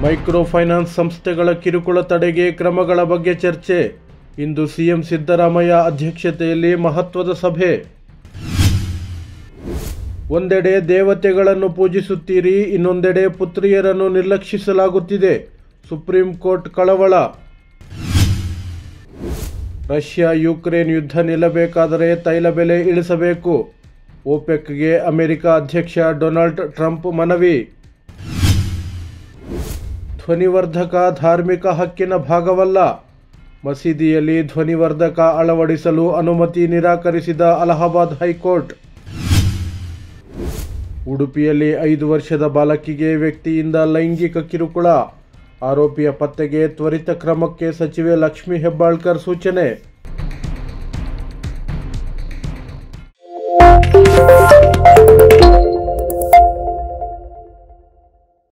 Micro finance ಸಂಸ್ಥೆಗಳ ಕಿರುಕುಳ ತಡೆಗೆ ಕ್ರಮಗಳ ಬಗ್ಗೆ ಚರ್ಚೆ. ಇಂದು ಸಿಎಂ ಸಿದ್ದರಾಮಯ್ಯ ಅಧ್ಯಕ್ಷತೆಯಲ್ಲಿ ಮಹತ್ವದ ಸಭೆ. ಒಂದೆಡೆ ದೇವತೆಗಳನ್ನು ಪೂಜಿಸುತ್ತೀರಿ, ಇನ್ನೊಂದೆಡೆ ಪುತ್ರಿಯರನ್ನು ನಿರ್ಲಕ್ಷಿಸಲಾಗುತ್ತಿದೆ. ಸುಪ್ರೀಂ ಕೋರ್ಟ್ ಕಳವಳ. ರಷ್ಯಾ ಯುಕ್ರೇನ್ ಯುದ್ಧ ನಿಲ್ಲಬೇಕಾದರೆ ತೈಲ ಬೆಲೆ ಇಳಿಸಬೇಕು. ಒಪೆಕ್ಗೆ ಅಮೆರಿಕ ಅಧ್ಯಕ್ಷ ಡೊನಾಲ್ಡ್ ಟ್ರಂಪ್ ಮನವಿ. ಧ್ವನಿವರ್ಧಕ ಧಾರ್ಮಿಕ ಹಕ್ಕಿನ ಭಾಗವಲ್ಲ. ಮಸೀದಿಯಲ್ಲಿ ಧ್ವನಿವರ್ಧಕ ಅಳವಡಿಸಲು ಅನುಮತಿ ನಿರಾಕರಿಸಿದ ಅಲಹಾಬಾದ್ ಹೈಕೋರ್ಟ್. ಉಡುಪಿಯಲ್ಲಿ 5 ವರ್ಷದ ಬಾಲಕಿಗೆ ವ್ಯಕ್ತಿಯಿಂದ ಲೈಂಗಿಕ ಕಿರುಕುಳ. ಆರೋಪಿಯ ಪತ್ತೆಗೆ ತ್ವರಿತ ಕ್ರಮಕ್ಕೆ ಸಚಿವೆ ಲಕ್ಷ್ಮೀ ಹೆಬ್ಬಾಳ್ಕರ್ ಸೂಚನೆ.